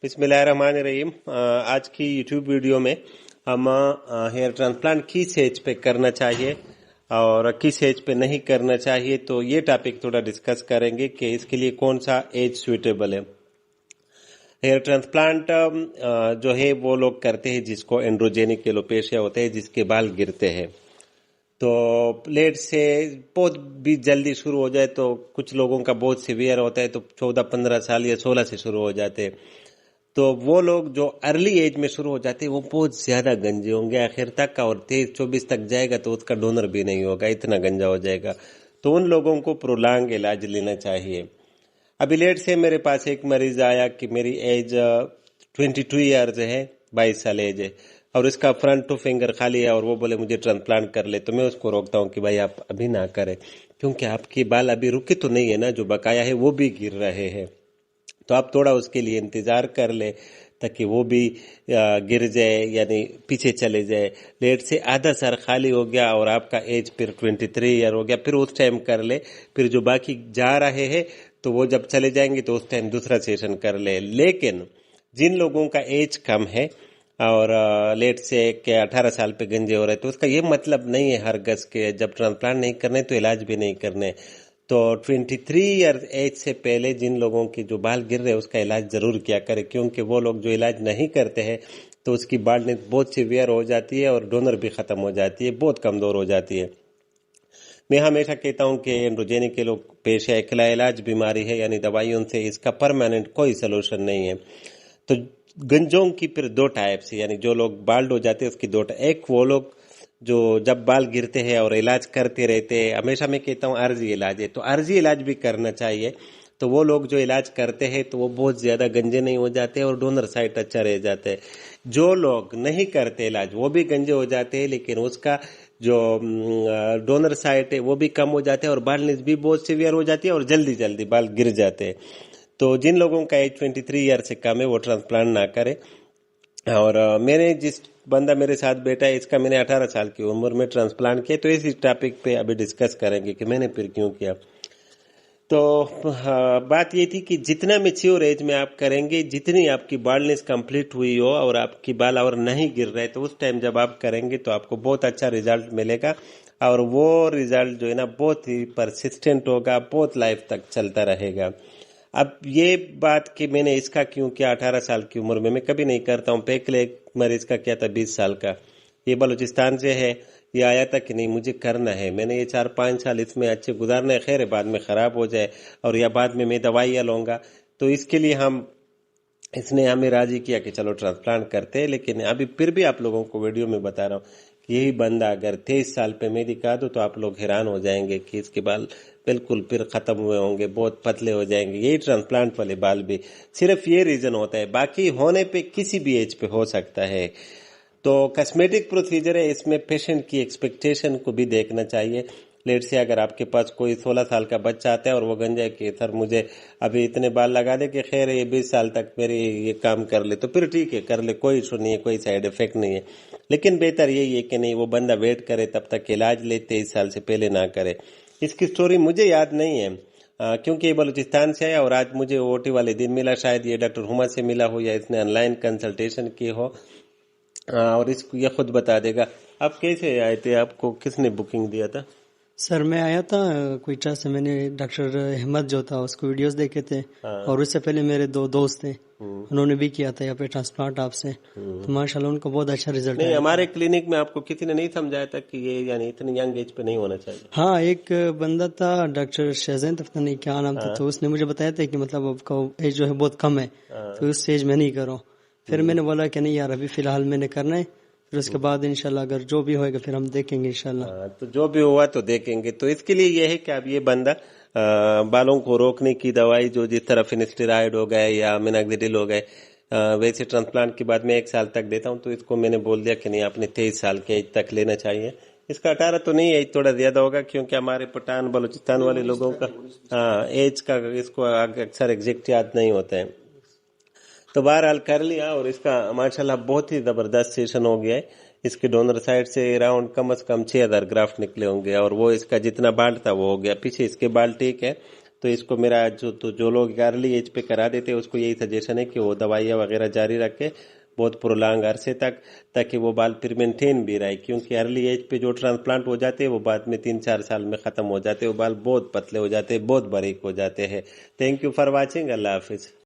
बिस्मिल्लाहिर्रहमानिर्रहीम। आज की यूट्यूब वीडियो में हम हेयर ट्रांसप्लांट किस एज पे करना चाहिए और किस एज पे नहीं करना चाहिए, तो ये टॉपिक थोड़ा डिस्कस करेंगे कि इसके लिए कौन सा एज सुइटेबल है। हेयर ट्रांसप्लांट जो है वो लोग करते हैं जिसको एंड्रोजेनिक एलोपेशिया होता है, जिसके बाल गिरते हैं। तो लेट से बहुत भी जल्दी शुरू हो जाए तो कुछ लोगों का बहुत सीवियर होता है, तो 14-15 साल या 16 से शुरू हो जाते हैं। तो वो लोग जो अर्ली एज में शुरू हो जाते हैं वो बहुत ज्यादा गंजे होंगे आखिर तक, और 23-24 तक जाएगा तो उसका डोनर भी नहीं होगा, इतना गंजा हो जाएगा। तो उन लोगों को प्रोलॉन्ग इलाज लेना चाहिए। अभी लेट से मेरे पास एक मरीज आया कि मेरी एज 22 ईयर्स है, 22 साल एज है, और इसका फ्रंट टू फिंगर खाली है, और वो बोले मुझे ट्रांसप्लांट कर ले। तो मैं उसको रोकता हूँ कि भाई आप अभी ना करें, क्योंकि आपके बाल अभी रुके तो नहीं है ना, जो बकाया है वो भी गिर रहे हैं। तो आप थोड़ा उसके लिए इंतजार कर ले ताकि वो भी गिर जाए, यानी पीछे चले जाए। लेट से आधा सर खाली हो गया और आपका एज फिर 23 ईयर हो गया, फिर उस टाइम कर ले। फिर जो बाकी जा रहे हैं तो वो जब चले जाएंगे तो उस टाइम दूसरा सेशन कर ले। लेकिन जिन लोगों का एज कम है और लेट से के 18 साल पे गंजे हो रहे, तो उसका ये मतलब नहीं है हर गज के जब ट्रांसप्लांट नहीं करने तो इलाज भी नहीं करने। तो 23 ईयर एज से पहले जिन लोगों के जो बाल गिर रहे हैं उसका इलाज जरूर किया करें, क्योंकि वो लोग जो इलाज नहीं करते हैं तो उसकी बाल्डनेस बहुत सीवियर हो जाती है और डोनर भी खत्म हो जाती है, बहुत कमजोर हो जाती है। मैं हमेशा कहता हूं कि एंड्रोजेनिक एलोपेशिया अकेला इलाज बीमारी है, यानी दवाइयों से इसका परमानेंट कोई सोल्यूशन नहीं है। तो गंजों की फिर दो टाइप्स है, यानी जो लोग बाल्ड हो जाते हैं उसकी दो टाइप। एक वो लोग जो जब बाल गिरते हैं और इलाज करते रहते हैं, हमेशा मैं कहता हूँ अर्जी इलाज है, तो अर्जी इलाज भी करना चाहिए। तो वो लोग जो इलाज करते हैं तो वो बहुत ज्यादा गंजे नहीं हो जाते और डोनर साइड अच्छा रह जाते हैं। जो लोग नहीं करते इलाज वो भी गंजे हो जाते हैं, लेकिन उसका जो डोनर साइड है वो भी कम हो जाते हैं और बालनेस भी बहुत सीवियर हो जाती है और जल्दी जल्दी बाल गिर जाते हैं। तो जिन लोगों का एज 23 ईयर से कम है वो ट्रांसप्लांट ना करे। और मैंने जिस बंदा मेरे साथ बैठा है इसका मैंने 18 साल की उम्र में ट्रांसप्लांट किया, तो इस टॉपिक पे अभी डिस्कस करेंगे कि मैंने फिर क्यों किया। तो बात ये थी कि जितना मेच्योर एज में आप करेंगे, जितनी आपकी बालनेस कंप्लीट हुई हो और आपकी बाल और नहीं गिर रहे, तो उस टाइम जब आप करेंगे तो आपको बहुत अच्छा रिजल्ट मिलेगा। और वो रिजल्ट जो है ना बहुत ही परसिस्टेंट होगा, बहुत लाइफ तक चलता रहेगा। अब ये बात कि मैंने इसका क्यों किया 18 साल की उम्र में, मैं कभी नहीं करता हूँ। पहले एक मरीज का किया था 20 साल का, ये बलूचिस्तान से है। ये आया था कि नहीं मुझे करना है, मैंने ये 4-5 साल इसमें अच्छे गुजारने, खैर है बाद में खराब हो जाए और या बाद में मैं दवाइयाँ लूंगा, तो इसके लिए इसने हमें राजी किया कि चलो ट्रांसप्लांट करते हैं। लेकिन अभी फिर भी आप लोगों को वीडियो में बता रहा हूँ कि यही बंदा अगर 23 साल पे मैं दिखा दूं तो आप लोग हैरान हो जाएंगे कि इसके बाल बिल्कुल फिर खत्म हुए होंगे, बहुत पतले हो जाएंगे। यही ट्रांसप्लांट वाले बाल भी सिर्फ ये रीजन होता है, बाकी होने पे किसी भी एज पे हो सकता है। तो कॉस्मेटिक प्रोसीजर है, इसमें पेशेंट की एक्सपेक्टेशन को भी देखना चाहिए। लेट से अगर आपके पास कोई 16 साल का बच्चा आता है और वो गंजा कि सर मुझे अभी इतने बाल लगा दे कि खैर ये 20 साल तक मेरे ये काम कर ले, तो फिर ठीक है कर ले, कोई इशू नहीं है, कोई साइड इफेक्ट नहीं है। लेकिन बेहतर यही है कि नहीं वो बंदा वेट करे, तब तक इलाज ले, 23 साल से पहले ना करे। इसकी स्टोरी मुझे याद नहीं है क्योंकि ये बलूचिस्तान से आया और आज मुझे ओटी वाले दिन मिला, शायद ये डॉक्टर हुमा से मिला हो या इसने ऑनलाइन कंसल्टेशन की हो, और इसको ये खुद बता देगा। आप कैसे आए थे, आपको किसने बुकिंग दिया था? सर मैं आया था क्वेटा से, मैंने डॉक्टर अहमद जो था उसको वीडियोस देखे थे। और उससे पहले मेरे दो दोस्त थे, उन्होंने भी किया था यहाँ पे ट्रांसप्लांट आपसे, तो माशाल्लाह उनको बहुत अच्छा रिजल्ट नहीं, हमारे क्लिनिक में आपको किसी ने नहीं समझाया था कि ये यानी इतनी यंग एज पे नहीं होना चाहिए? हाँ, एक बंदा था डॉक्टर शहजैन, पता नहीं क्या नाम था, तो उसने मुझे बताया था कि मतलब आपका एज जो है बहुत कम है, तो उस एज में नहीं करो। फिर मैंने बोला कि नहीं यार अभी फिलहाल मैंने करना है, फिर उसके बाद इंशाल्लाह अगर जो भी होएगा फिर हम देखेंगे इंशाल्लाह। तो जो भी हुआ तो देखेंगे। तो इसके लिए यह है कि अब ये बंदा बालों को रोकने की दवाई जो जिस तरह फिनिस्टेराइड हो गए या मिनाक्सिडिल हो गए, वैसे ट्रांसप्लांट के बाद मैं 1 साल तक देता हूं। तो इसको मैंने बोल दिया कि नहीं आपने 23 साल के एज तक लेना चाहिए। इसका 18 तो नहीं, एज थोड़ा ज्यादा होगा क्योंकि हमारे पठान बलूचिस्तान वाले लोगों का एज का इसको अक्सर एग्जैक्ट याद नहीं होता है। तो बहरहाल कर लिया और इसका माशाल्लाह बहुत ही जबरदस्त सेशन हो गया है। इसके डोनर साइड से अराउंड कम से कम 6000 ग्राफ्ट निकले होंगे और वो इसका जितना बाल था वो हो गया। पीछे इसके बाल ठीक है, तो इसको मेरा जो लोग अर्ली एज पे करा देते हैं उसको यही सजेशन है कि वो दवाइयाँ वगैरह जारी रखे बहुत प्रोलॉन्ग अरसे तक, ताकि वो बाल फिर मेंटेन भी रहे, क्योंकि अर्ली एज पे जो ट्रांसप्लांट हो जाते हैं वो बाद में 3-4 साल में खत्म हो जाते हैं, वो बाल बहुत पतले हो जाते हैं, बहुत बारीक हो जाते हैं। Thank you for watching. Allah Hafiz.